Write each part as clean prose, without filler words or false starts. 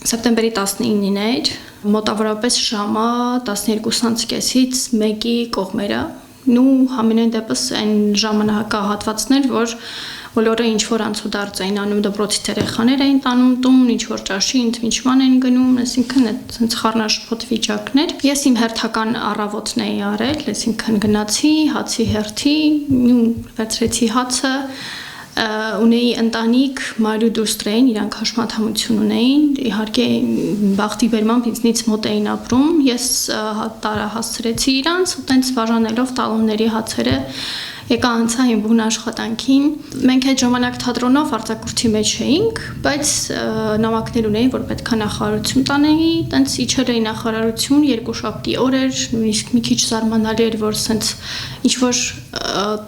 Սեպտեմբերի 19-ին էր, մոտավորապես ժամը 12:30-ից 1-ի կողմերը, համենայն դեպս այն ժամանակահատվածներ, որ բոլորը ինչ-որ անցուդարձ էին անում, դպրոցից երեխաներ էին տանում տուն, ինչ-որ ճաշի ընդմիջման էին գնում, այսինքն այդ խառնաշփոթ վիճակներ։ Ես իմ հերթական առավոտն էի արել, այսինքն գնացի, հացի հերթի, վերցրեցի հացը, ունեի ընտանիք, մայր ու դուստր էին, իրանք հաշմանդամություն ունեին, իհարկե բախտի բերմամբ ինձնից մոտ էին ապրում, ես տարահասցրեցի իրանց ու տենց բաժանելով տալոնների հացերը եկա անցա իմ բուն աշխատանքին։ Մենք այդ ժամանակ թատրոնով արձակուրդի մեջ էինք, բայց նամակներ ունեի, որ պետք է նախարարություն տանեի, տենց իջել էի նախարարություն, երկուշաբթի օր էր, նույնիսկ մի քիչ զարմանալի էր, որ սենց ինչ-որ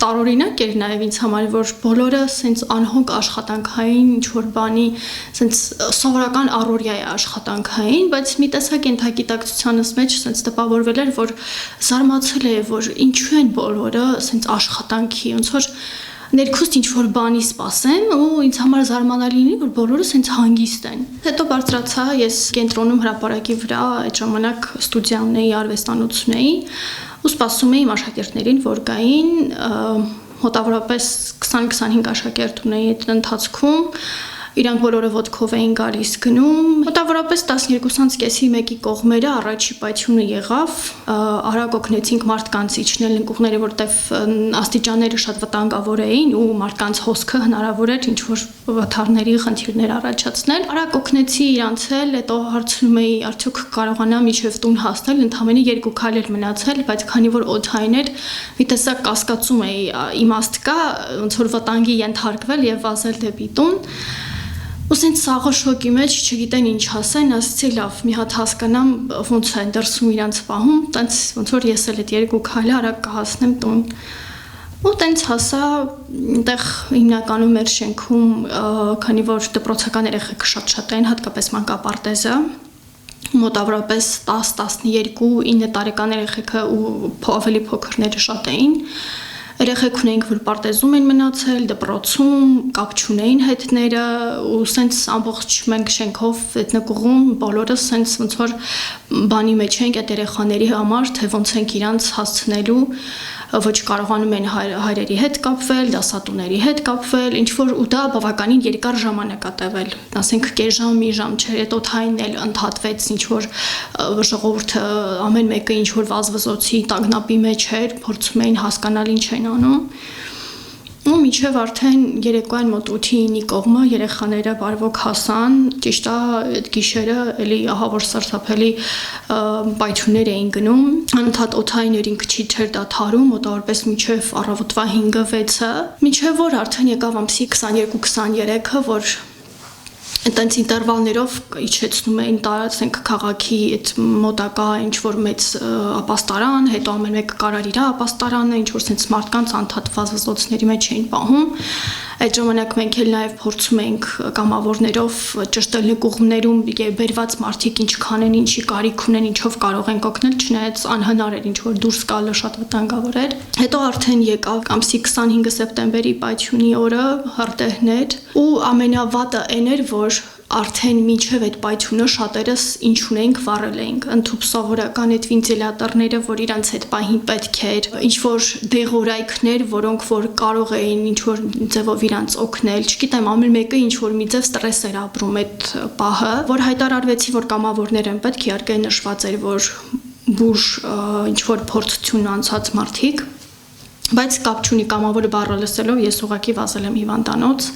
տարօրինակ էր նաև ինձ համար, որ բոլորը սենց անհոգ աշխատանքային ինչ-որ բանի, սենց սովորական առօրյա է աշխատանքային, բայց մի տեսակ ենթագիտակցությանս մեջ սենց տպավորվել էր, որ զարմացել է, որ ինչու են բոլորը սենց աշխատանքի, ոնց որ ներքուստ ինչ-որ բանի սպասեն ու ինձ համար զարմանալի լինի, որ բոլորը սենց հանգիստ են։ Հետո բարձրացա, ես կենտրոնում հրապարակի վրա այդ ժամանակ ստուդիա ունեի, արվեստանոց ունեի ու սպասում էի իմ աշակերտներին, որ գային, մոտավորապես 20-25 աշակերտ ունեի այդ ընթացքում, իրանք բոլորը ոտքով էին գալիս գնում, մոտավորապես 12:30-ի 1-ի կողմերը առաջի պայթյունը եղավ, արագ օգնեցինք մարդկանց իջնել ընկուղները, որտեվ աստիճանները շատ վտանգավոր էին ու մարդկանց հոսքը հնարավոր էր ինչ-որ վթարների խնդիրներ առաջացնել, արագ օգնեցի իրանց էլ, հետո հարցնում էի արդյոք կարողանամ իջև տուն հասնել, ընդամենը 2 քայլ էր մնացել, բայց քանի որ օդային էր, մի տեսակ կասկածում էի, իմաստ կա, ոնց որ վտանգի ենթարկվել եւ վազել դեպի տուն։ Ու սենց սաղը շոկի մեջ չգիտեն ինչ ասեն, ասեցի լավ, մի հատ հասկանամ ոնց են դրսում իրանց պահում, տենց ոնց որ ես էլ այդ 2 քայլը արագ կհասնեմ տուն։ Ու տենց հասա, այնտեղ հիմնականում մեր շենքում, քանի որ դպրոցական երեխեքը շատ էին, հատկապես մանկապարտեզը, մոտավորապես 10-12, 9 տարեկան երեխեքը ու ավելի փոքրները շատ էին։ Երեխեք ունեինք, որ պարտեզում են մնացել, դպրոցում, կապ չունեին հետները ու սենց ամբողջ մենք շենքով այդ նկուղում բոլորս սենց ոնց որ բանի մեջ ենք այդ երեխաների համար, թե ոնց ենք իրանց հասցնելու, ոչ կարողանում են հայրերի հետ կապվել, դասատուների հետ կապվել, ինչ որ ու դա բավականին երկար ժամանակ է տևել, ասենք կես ժամ, մի ժամ չէր, այդ օդային էլ ընդհատվեց, ինչ որ ժողովուրդը ամեն մեկը ինչ որ վազվզոցի տագնապի մեջ էր, փորձում էին հասկանալ ինչ են անում։ Ու մինչև արդեն երեկոյան մոտ 8-9 կողմը երեխաները բարվոք հասան, ճիշտ է, այդ գիշերը էլի ահավոր սարսափելի պայթյուններ էին գնում, անընդհատ օդային էր ինքը չի չէր դադարում, մոտավորապես մինչև առավոտվա 5-6-ը, մինչև որ արդեն եկավ ամսի 22-23-ը, որ այդտենց ինտերվալներով իջեցնում էին ասենք քաղաքի այդ մոտակա ինչ-որ մեծ ապաստարան, հետո ամեն մեկը կարար իր ապաստարանը, ինչ-որ սենց մարդկանց անդադ վազվզոցների մեջ էին պահում։ Այդ ժամանակ մենք էլ նաև փորձում էինք կամավորներով ճշտել նկուղներում բերված մարդիկ ինչքան են, ինչի կարիք ունեն, ինչով կարող են օգնել, չնայած անհնար էր ինչ-որ դուրս գալը շատ վտանգավոր էր։ Հետո արդեն եկավ ամսի 25 սեպտեմբերի պայթյունի օրը, հրդեհներ, ու ամենավատը այն էր, որ արդեն մինչև այդ պայթյունը շատերս ինչ ունեինք վառել էինք, ընդհուպ սովորական այդ վենտիլյատորները, որ իրանց այդ պահին պետք էր, ինչ-որ դեղորայքներ, որոնք որ կարող էին ինչ-որ ձևով իրանց օգնել, չգիտեմ, ամեն մեկը ինչ-որ մի ձև ստրես էր ապրում այդ պահը, որ հայտարարվեցի, որ կամավորներ են պետք, իհարկե նշված էր, որ բուժ ինչ-որ փորձություն անցած մարդիկ, բայց կապ չունի կամավորը բառը լսելով, ես ուղղակի վազել եմ հիվանդանոց։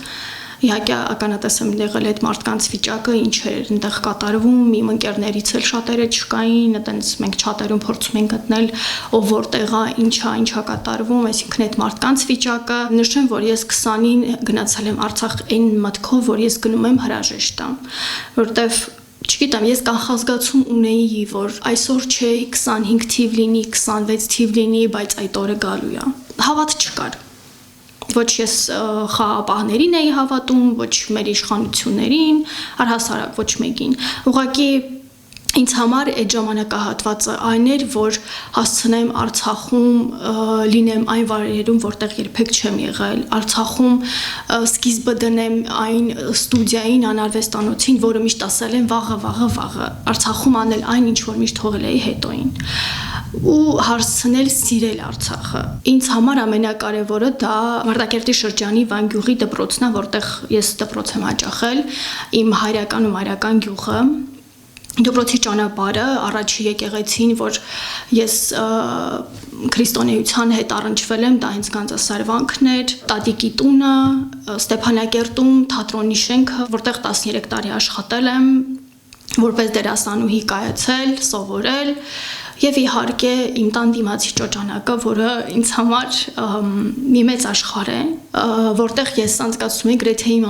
Իհարկե ականատես եմ եղել այդ մարդկանց վիճակը, ինչ էր այնտեղ կատարվում, իմ ընկերներից էլ շատերը չկային, այտենց մենք չաթերում փորձում ենք գտնել ով որտեղ է, ինչա կատարվում, այսինքն այդ մարդկանց վիճակը, նշեմ, որ ես 20-ին գնացել եմ Արցախ այն մտքով, որ ես գնում եմ հրաժեշտ, որտեվ չգիտեմ, ես կանխազգացում ունեի, որ այսօր չէ 25 թիվ լինի, 26 թիվ լինի, բայց այդ օրը գալու է։ Հավատ չկար։ Ոչ ես խաղապահներին էի հավատում, ոչ մեր իշխանություններին, առհասարակ ոչ մեկին։ Ուղղակի Ինձ համար այդ ժամանակահատվածը այն էր, որ հասցնեմ Արցախում լինեմ այն վայրերում, որտեղ երբեք չեմ եղել, Արցախում սկիզբը դնեմ այն ստուդիային, անարվեստանոցին, որը միշտ ասել եմ վաղը, Արցախում անել այն, ինչ որ միշտ թողել էի հետոին ու հարցնել սիրել Արցախը։ Ինձ համար ամենակարևորը դա Մարտակերտի շրջանի Վանգյուղի դպրոցն է, որտեղ ես դպրոց եմ հաճախել, իմ հայրական ու մայրական գյուղը։ Դպրոցի ճանապարհը, առաջի եկեղեցին, որ ես քրիստոնեության հետ առնչվել եմ, դա հենց Գանձասարվանքն էր, տատիկի տունը, Ստեփանակերտում թատրոնի շենքը, որտեղ 13 տարի աշխատել եմ, որպես դերասանուհի կայացել, սովորել եւ իհարկե իմ տան դիմացի ճոճանակը, որը ինձ համար մի մեծ աշխարհ է, որտեղ ես անցկացնում եմ գրեթե իմ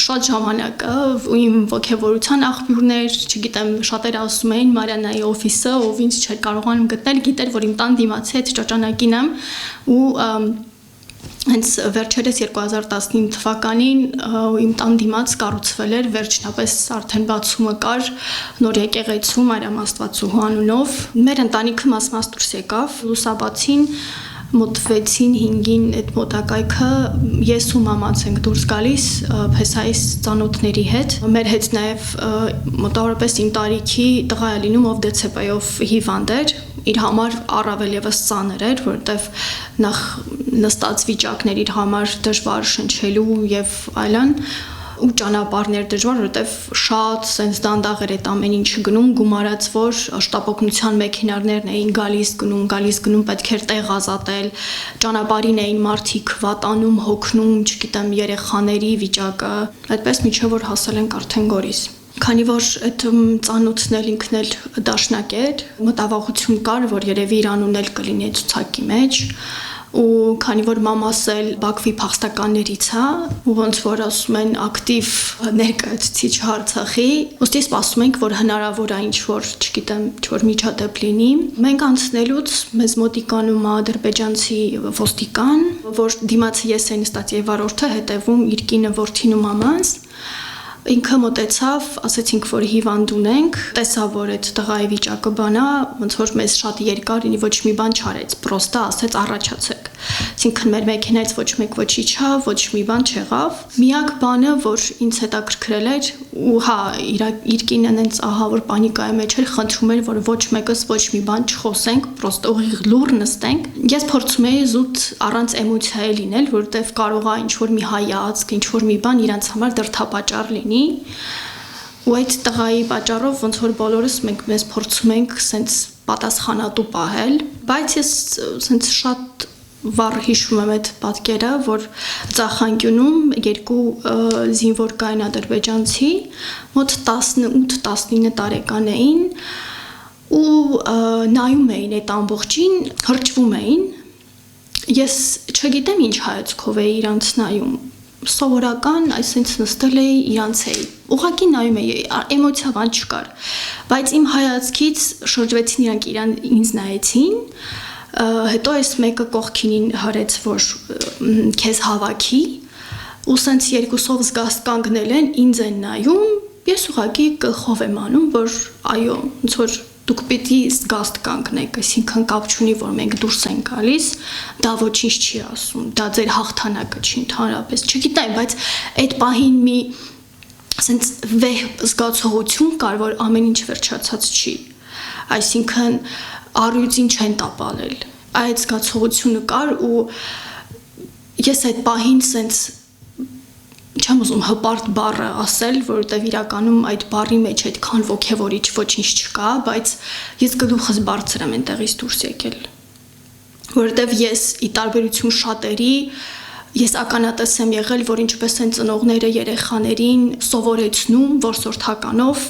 շատ ժամանակը ու իմ ոգևորության աղբյուրներ, չգիտեմ, շատերը ասում էին Մարիանայի օֆիսը, ով ինձ չէր կարողանում գտնել, գիտեր, որ իմ տան դիմացի այդ ճոճանակին եմ ու հենց վերջերս 2019 թվականին իմ տան դիմաց կառուցվել էր վերջնապես արդեն բացումը կար նոր եկեղեցու Մարիամ Աստվածուհու անունով։ Մեր ընտանիքը մաս դուրս եկավ լուսաբացին մոտ 6-5-ին այդ մոտակայքը ես ու մամաց ենք դուրս գալիս փեսայիս ծանոթների հետ։ Մեր հետ նաև մոտավորապես իմ տարիքի տղա է լինում, ով դեցեպայով հիվանդ էր, իր համար առավել եւս ծանր էր, որովհետեւ նախ նստած վիճակներ իր համար դժվար շնչելու եւ այլն ու ճանապարհներ դժվար, որովհետև շատ sense դանդաղ էր այդ ամեն ինչը գնում, գումարած որ շտապօգնության մեքենաներն էին գալիս գնում, պետք էր տեղ ազատել, ճանապարհին էին մարդիկ վատանում, հոգնում, չգիտեմ, երեխաների վիճակը, այդպես միջև որ հասել ենք արդեն Գորիս։ Քանի որ այդ ծանոթն էլ ինքն էլ դաշնակ էր, մտավախություն կար, որ երևի իր անունն էլ կլինի ցուցակի մեջ, ու քանի որ մամաս էլ Բաքվի փախստականներից է, ու ոնց որ ասում են ակտիվ ներկայացուցիչ Արցախի, ուստի սպասում ենք, որ հնարավոր է ինչ-որ, չգիտեմ, ինչ-որ միջադեպ լինի։ Մենք անցնելուց մեզ մոտիկանում է ադրբեջանցի ոստիկան, որ դիմացի ես էի նստած եւ վարորդը հետևում իր կինը, որդին ու մամանց։ Ինքը մոտեցավ, ասեցինք, որ հիվանդ ունենք, տեսավ, որ այդ տղայի վիճակը բանա, ոնց որ մեզ շատ երկար ինի ոչ մի բան չարեց, պրոստը ասեց առաջացեք։ Այսինքն մեր մեքենայից ոչ մեկ ոչի չա, ոչ մի բան չեղավ։ Միակ բանը, որ ինձ հետաքրքրել էր, ու հա, իր կինն այնց ահա որ պանիկայի մեջ էր, խնդրում էր, որ ոչ մեկս ոչ մի բան չխոսենք, պրոստը ուղիղ լուր նստենք։ Ես փորձում էի զուտ առանց էմոցիայի լինել, որովհետև կարող է ինչ-որ մի հայացք, ինչ-որ մի բան իրանց համար դրդապատճառ լինի։ Ու այդ տղայի պատճառով ոնց որ բոլորս մենք մեզ փորձում ենք սենց պատասխանատու պահել, բայց ես սենց շատ վառ հիշում եմ այդ պատկերը, որ Ծախանկյունում երկու զինվոր կային ադրբեջանցի, մոտ 18-19 տարեկան էին ու նայում էին այդ ամբողջին, հրճվում էին։ Ես չգիտեմ ինչ հայացքով էի իրանց նայում, սովորական, այսինքն նստել էի իրանց էի, ուղղակի նայում էի, էմոցիա բան չկար, բայց իմ հայացքից շրջվեցին իրանք ինձ նայեցին, հետո այս մեկը կողքին հրեց, որ քեզ հավաքի, ու սենց երկուսով զգաստ կանգնել են, ինձ են նայում, ես ուղղակի գլխով եմ անում, որ այո, ոնց որ դուք պիտի զգաստ կանգնեք, այսինքն կապ չունի, որ մենք դուրս ենք գալիս, դա ոչինչ չի ասում, դա ձեր հաղթանակը չի ընդհանրապես, չգիտեմ, բայց այդ պահին մի սենց վեհ զգացողություն կար, որ ամեն ինչ վերջացած չի, այսինքն առյուծին չեն տապալել, այդ զգացողությունը կար ու ես այդ պահին սենց չեմ ուզում հպարտ բառը ասել, որովհետև իրականում այդ բառի մեջ այդքան ոգևորիչ ոչինչ չկա, բայց ես գլուխս բարձր եմ այնտեղից դուրս եկել, որովհետև ես ի տարբերություն շատերի ես ականատես եմ եղել, որ ինչպես են ծնողները երեխաներին սովորեցնում որսորդականով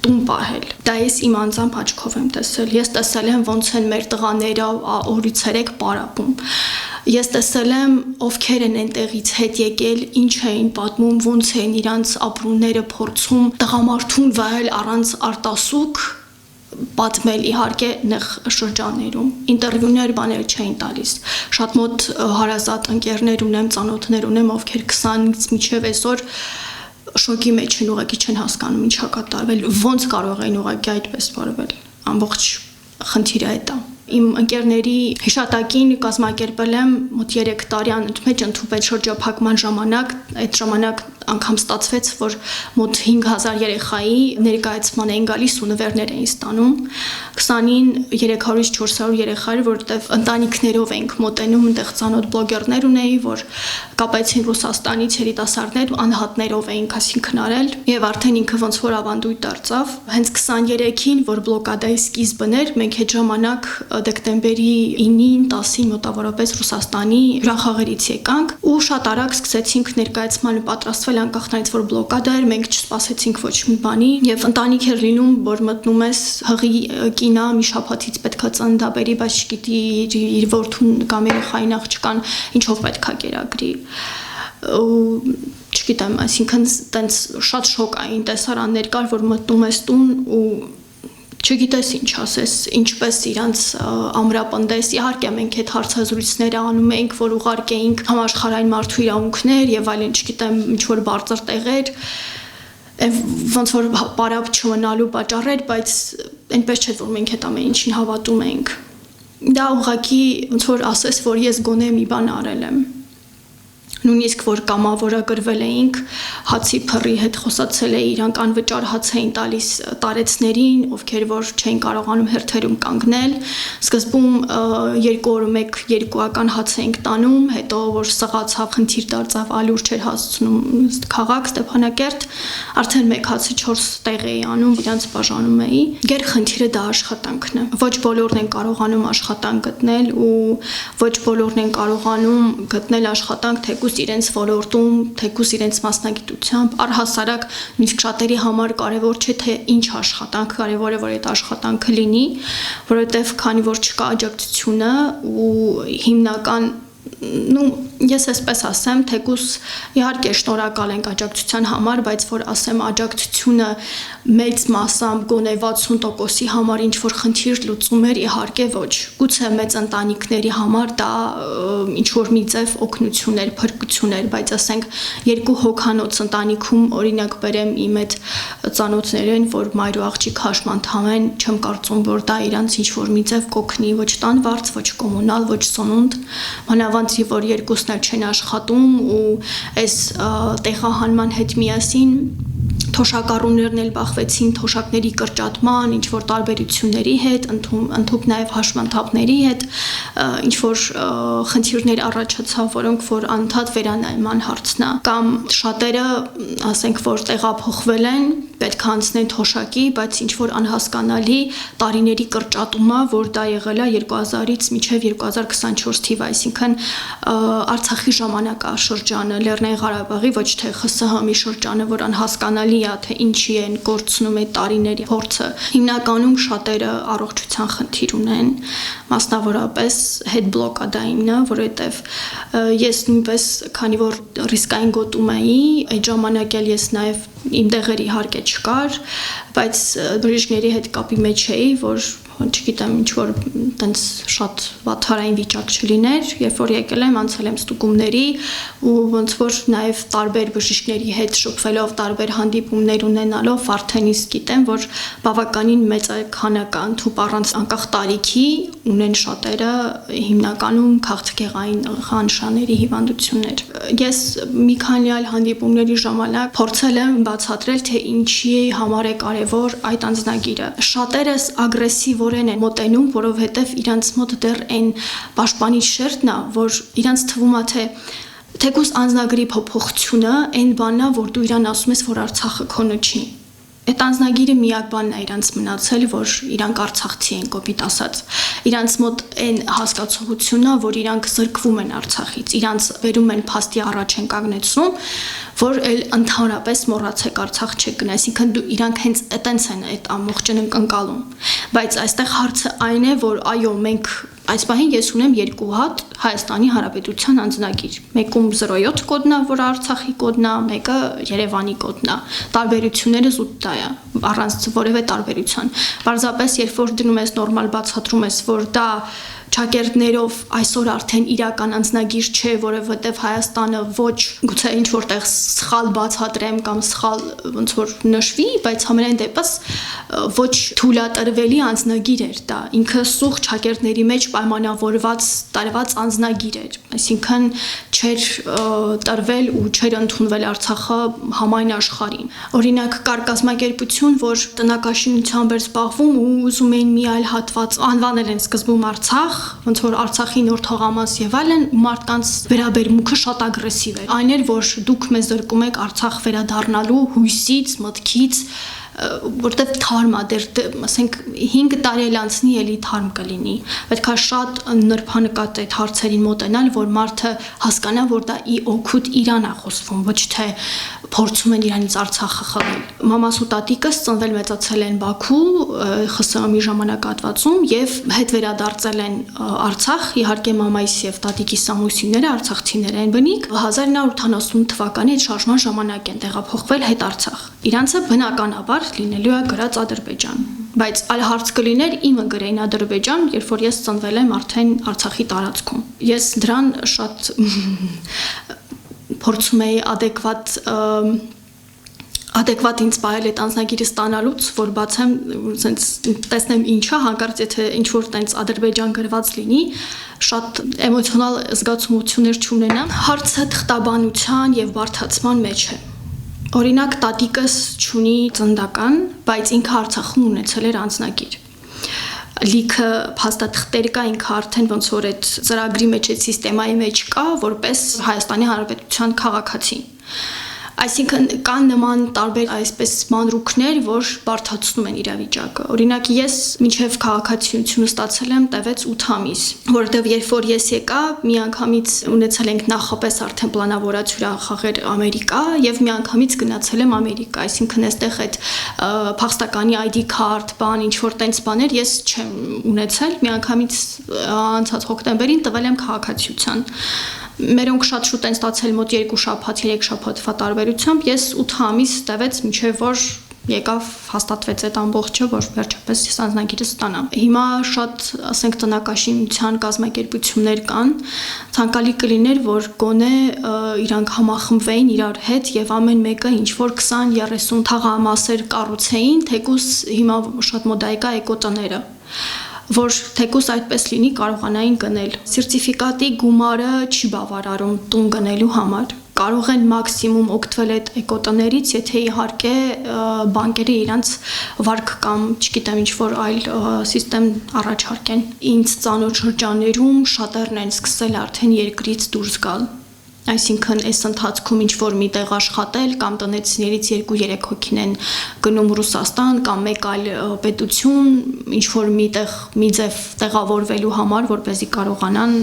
տուն պահել։ Դա ես իմ անձամբ աչքով եմ տեսել։ Ես տեսել եմ ոնց են մեր տղաները օրից երեք պարապում։ Ես տեսել եմ ովքեր են այնտեղից հետ եկել, ինչ էին պատմում, ոնց են իրանց ապրումները փորձում տղամարդուն վայել առանց արտասուք պատմել իհարկե նեղ շրջաններում, ինտերվյուներ բաներ չէին տալիս, շատ մոտ հարազատ ընկերներ ունեմ, ծանոթներ ունեմ, ովքեր 20-ից մինչև այսօր շոկի մեջ են, ուղղակի չեն հասկանում ինչա կատարվել, ոնց կարող են ուղղակի այդպես վարվել։ Ամբողջ խնդիրը այդ է։ Իմ ընկերների հիշատակին կազմակերպել եմ մոտ 3 տարի անընդմեջ ընդհանուր շրջափակման ժամանակ, այդ ժամանակ անգամ ստացվեց, որ մոտ 5000 երեխայի ներկայացման էին գալիս ու նվերներ էին ստանում, 20-ին 300-ից 400 երեխա, որտեղ ընտանիքներով ենք մոտենում, այնտեղ ծանոթ բլոգերներ ունեի, որ կապեցին Ռուսաստանից երիտասարդներ, անհատներով էինք այսինքն արել, եւ արդեն ինքը ոնց որ ավանդույթ դարձավ։ Հենց 23-ին, որ բլոկադայի սկիզբն էր, մենք այդ ժամանակ դեկտեմբերի 9-ին, 10-ին մոտավորապես Ռուսաստանի հրախաղերից եկանք ու շատ արագ սկսեցինք ներկայացմանը պատրաստվել անկախ նրանից որ բլոկադա էր, մենք չսպասեցինք ոչ մի բանի եւ ընտանիք էր լինում, որ մտնում ես հղի կինա մի շաբաթից պետքա ծննդաբերի, բայց չգիտի իր որդուն կամ երեխային աղջկան ինչով պետքա կերակրի ու չգիտեմ, այսինքն տենց շատ շոկային տեսարաններ կար, որ մտնում ես տուն ու չգիտես ինչ ասես, ինչպես իրանց ամրապնդես, իհարկե մենք այդ հարցազրույցները անում էինք, որ ուղարկեինք համաշխարհային մարդու իրավունքներ եւ այլն, չգիտեմ, ինչ որ բարձր տեղեր, ոնց որ պարապ չմնալու պատճառեր, բայց այնպես չէ, որ մենք այդ ամեն ինչին հավատում ենք։ Դա ուղղակի ոնց որ ասես, որ ես գոնե մի բան արել եմ։ Նույնիսկ որ կամավորագրվել էինք, հացի փռի հետ խոսացել էի, իրանք անվճար հաց էին տալիս տարեցներին, ովքեր որ չէին կարողանում հերթերում կանգնել։ Սկզբում 2 օր 1-2-ական հաց էինք տանում, հետո որ սղացավ, խնդիր դարձավ, ալուր չէր հասցնում քաղաք Ստեփանակերտ, արդեն 1 հացի 4 տեղ էի անում, իրանց բաժանում էի։ Գեր խնդիրը դա աշխատանքն է։ Ոչ բոլորն են կարողանում աշխատանք գտնել ու ոչ բոլորն են կարողանում գտնել աշխատանք թեկուզ իրենց ոլորտում, թեկուզ իրենց մասնագիտությամբ, առհասարակ նույնիսկ շատերի համար կարևոր չէ թե ինչ աշխատանք, կարևոր է որ այդ աշխատանքը լինի, որովհետև քանի որ չկա աջակցությունը ու հիմնական ես այսպես ասեմ, թեկուզ իհարկե շնորհակալ ենք աջակցության համար, բայց որ ասեմ աջակցությունը մեծ մասամբ գոնե 60%-ի համար ինչ որ խնդիր լուծում էր, իհարկե ոչ։ Գուցե մեծ ընտանիքների համար դա ինչ որ մի ձև օգնություն էր, փրկություն էր, բայց ասենք 2 հոգանոց ընտանիքում օրինակ բերեմ իմ այդ ծանոթներեն, որ մայր ու աղջիկ հաշմանդամ են, չեմ կարծում, որ դա իրանց ինչ որ մի ձև կօգնի ոչ տան վարձ, ոչ կոմունալ, ոչ սնունդ, մանավանդ որ երկուսն էլ չեն աշխատում ու այս տեղահանման հետ միասին թոշակառուներն էլ բախվեցին թոշակների կրճատման, ինչ որ տարբերությունների հետ, ընդհանուր նաև հաշմանդամների հետ, ինչ որ խնդիրներ առաջացավ, որոնք որ անդադ վերանայման հարցն է, կամ շատերը, ասենք, որ տեղափոխվել են, պետք է անցնեն թոշակի, բայց ինչ որ անհասկանալի տարիների կրճատումը, որ դա եղել է 2000-ից մինչև 2024 թիվ, այսինքն Արցախի ժամանակաշրջանը, Լեռնային Ղարաբաղի, ոչ թե ԽՍՀՄ-ի շրջանը, որ անհասկանալի է, թե ինչի են գործնում այդ տարիների փորձը։ Հիմնականում շատերը առողջության խնդիր ունեն, մասնավորապես հետբլոկադայինը, որովհետև ես նույնպես, քանի որ ռիսկային գոտում էի, այդ ժամանակ էլ ես նաև իմ տեղեր իհարկե չկար, բայց բժիշկների հետ կապի մեջ էի, որ չգիտեմ, ինչ որ տենց շատ վատթարային վիճակ չլիներ, երբ որ եկել եմ, անցել եմ ստուգումների ու ոնց որ նաև տարբեր բժիշկների հետ շփվելով, տարբեր հանդիպումներ ունենալով, արդեն իսկ գիտեմ, որ բավականին մեծ քանակը ընդհանուր առանց անկախ տարիքի ունեն շատերը հիմնականում քաղցկեղային ախտանշանների հիվանդություններ։ Ես մի քանի այլ հանդիպումների ժամանակ փորձել եմ բացատրել, թե ինչի համար է կարևոր այդ անձնագիրը։ Շատերս ագրեսիվորեն են մոտենում, որովհետև իրանց մոտ դեռ այն պաշտպանիչ շերտն է, որ իրանց թվում է, թե թեկուզ անձնագրի փոփոխությունը այն բանն է, որ դու իրան ասում ես, որ Արցախը քոնը չի։ Այդ անձնագիրը միակ բանն է իրանց մնացել, որ իրանք արցախցի են, կոպիտ ասած։ Իրանց մոտ այն հասկացողությունն է, որ իրանք զրկվում են Արցախից, իրանց վերում են փաստի առաջ են կանգնեցնում, որ էլ ընդհանրապես մոռացեք Արցախ չեք գնա, այսինքն դու իրանք հենց այտենց են այդ ամբողջն ընկալում։ Բայց այստեղ հարցը այն է, որ այո, մենք այս պահին ես ունեմ 2 հատ Հայաստանի Հանրապետության անձնագիր։ Մեկում 07 կոդն է, որ Արցախի կոդն է, մեկը Երևանի կոդն է։ Տարբերությունները զուտ դա է, առանց որևէ տարբերության։ Պարզապես երբ որ դնում ես նորմալ բացատրում ես, որ դա Չակերտներով այսօր արդեն իրական անձնագիր չէ, որովհետև Հայաստանը ոչ գուցե ինչ որտեղ սխալ բացատրեմ կամ սխալ ոնց որ նշվի, բայց համենայն դեպս ոչ թույլատրվելի անձնագիր էր դա։ Ինքը սուղ չակերտների մեջ պայմանավորված տարված անձնագիր էր, այսինքն չէր տրվել ու չէր ընդունվել Արցախը համայն աշխարհին։ Օրինակ կար կազմակերպություն, որ տնտեսաշինությամբ էր զբաղվում ու ուզում էին մի այլ հատված անվանել են սկզբում Արցախ, ոնց որ Արցախի նոր թողամաս եւ այլն, մարդկանց վերաբերմունքը շատ ագրեսիվ էր։ Այն էր, որ դուք մեզ զրկում եք Արցախ վերադառնալու հույսից, մտքից, որտեվ թարմ է դեռ ասենք 5 տարի էլ անցնի էլի թարմ կլինի։ Պետք է շատ նրբանկատ այդ հարցերին մոտենալ, որ մարդը հասկանա, որ դա օգուտ իրան է խոսվում, ոչ թե փորձում են իրանից Արցախը խլել։ Մամաս ու տատիկս ծնվել մեծացել են Բաքու ԽՍՀՄ-ի ժամանակահատվածում եւ հետ վերադարձել են Արցախ, իհարկե մամայիս եւ տատիկիս ամուսինները արցախցիներ են բնիկ 1980 թվականի այդ շարժման ժամանակ են տեղափոխվել հետ Արցախ։ Իրանցը բնականաբար լինելու է գրած Ադրբեջան, բայց այլ հարց կլիներ իմը գրեին Ադրբեջան, երբ որ ես ծնվել եմ արդեն Արցախի տարածքում։ Ես դրան շատ փորձում էի adekvat ինձ բայել այդ անձնագիրը ստանալուց, որ բացեմ, sense տեսնեմ ինչա, հանկարծ եթե ինչ որ տենց Ադրբեջան գրված լինի, շատ էմոցիոնալ զգացումություններ չունենամ։ Հարցը թղթաբանության եւ բարդացման մեջ է։ Օրինակ տատիկս չունի ծննդական, բայց ինքը Արցախում ունեցել էր անձնագիր։ Լիքը փաստաթղթեր կա, ինքը արդեն ոնց որ այդ ծրագրի մեջ այդ սիստեմայի մեջ կա, որպես Հայաստանի Հանրապետության քաղաքացի։ Այսինքն կան նման տարբեր այսպես մանրուքներ, որ բարդացնում են իրավիճակը։ Օրինակ ես մինչև քաղաքացիությունը ստացել եմ տևեց 8 ամիս, որովհետև երբ որ ես եկա, միանգամից ունեցել ենք նախապես արդեն պլանավորած հյուրախաղեր Ամերիկա եւ միանգամից գնացել եմ Ամերիկա, այսինքն այստեղ այդ փախստականի ID card, բան, ինչ որ տենց բաներ ես չեմ ունեցել, միանգամից անցած հոկտեմբերին տվել եմ քաղաքացիության։ Մերոնք շատ շուտ են ստացել մոտ 2 շաբաթ, 3 շաբաթվա տարբերությամբ, ես 8 ամիս տևեց, մինչև որ եկավ հաստատվեց այդ ամբողջը, որ վերջապես ես անձնագիրը ստանամ։ Հիմա շատ, ասենք, տնտեսաշինության կազմակերպություններ կան, ցանկալի կլիներ, որ գոնե իրանք համախմբվեին իրար հետ եւ ամեն մեկը ինչ որ 20-30 թաղամասեր կառուցեին, թեկուզ հիմա շատ մոդայիկա էկոտները, որ թեկուզ այդպես լինի կարողանային գնել։ Սերտիֆիկատի գումարը չի բավարարում տուն գնելու համար։ Կարող են մաքսիմում օգտվել այդ էկոտներից, եթե իհարկե բանկերը իրանց վարկ կամ, չգիտեմ, ինչ որ այլ սիստեմ առաջարկեն։ Ինձ ծանոթ շրջաններում շատերն են սկսել արդեն երկրից դուրս գալ։ Այսինքն այս ընթացքում ինչ որ միտեղ աշխատել կամ տնեցիներից 2-3 հոգին են գնում Ռուսաստան կամ մեկ այլ պետություն, ինչ որ միտեղ մի ձև տեղավորվելու համար, որպեսզի կարողանան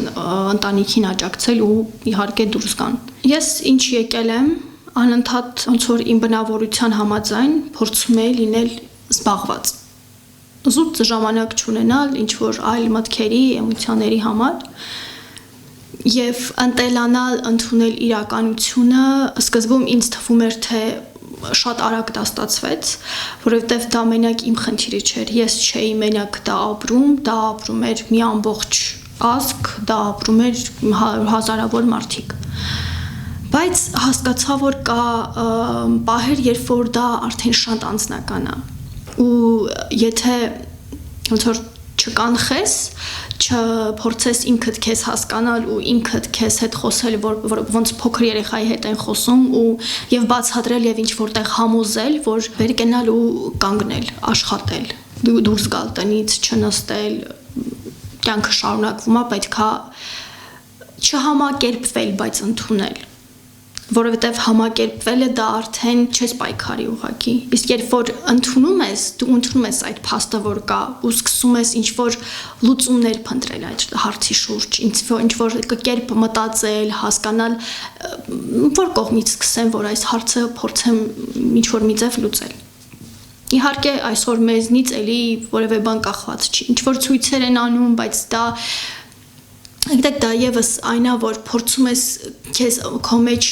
ընտանիքին աջակցել ու իհարկե դուրս գան։ Ես ինչ եկել եմ, անընդհատ ոնց որ իմ բնավորության համաձայն փորձում եմ լինել զբաղված։ Զուտ ժամանակ չունենալ ինչ որ այլ մտքերի, էմոցիաների համար։ Եվ ընտելանալ, ընդունել իրականությունը, սկզբում ինձ թվում էր, թե շատ արագ դա ստացվեց, որովհետև դա մենակ իմ խնդիրը չէր, ես չէի մենակ դա ապրում էր մի ամբողջ ազգ, դա ապրում էր հազարավոր մարդիկ։ Բայց հասկացա, որ կա պահեր, երբ որ դա արդեն շատ անձնական է, ու եթե ոնց որ չկանխես, չփորձես ինքդ քեզ հասկանալ ու ինքդ քեզ հետ խոսել, որ ոնց փոքր երեխայի հետ են խոսում եւ բացատրել եւ ինչ որտեղ համոզել, որ վեր կենալ ու կանգնել, աշխատել, դուրս գալ տնից, չնստել, կյանքը շարունակվում է, պետքա չհամակերպվել, բայց ընդունել, որովհետև համակերպվելը դա արդեն չես պայքարի ուղղակի։ Իսկ երբ որ ընդունում ես, դու ընդունում ես այդ փաստը, որ կա, ու սկսում ես ինչ որ լուծումներ փնտրել այդ հարցի շուրջ, ինչ որ կերպ մտածել, հասկանալ, որ կողմից սկսեմ, որ այս հարցը փորձեմ ինչ որ մի ձև լուծել։ Իհարկե այսօր մեզնից էլի որևէ բան կախված չի, ինչ որ ցույցեր են անում, բայց դա Գիտեք, դա եւս այն է, որ փորձում ես քեզ քո մեջ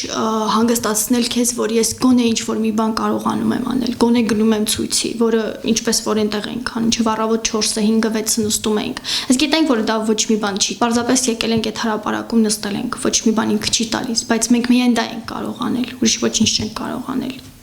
հանգստացնել քեզ, որ ես գոնե ինչ որ մի բան կարողանում եմ անել, գոնե գնում եմ ցույցի, որը ինչպես որ այնտեղ ենք անում, չէ՞ առավոտ 4-ը 5-ը 6-ը նստում ենք։ Այս գիտենք, որ դա ոչ մի բան չի։ Պարզապես եկել ենք այդ հրապարակում նստել ենք, ոչ մի բան ինքը չի տալիս, բայց մենք միայն դա ենք կարող անել, ուրիշ ոչինչ չենք կարող անել։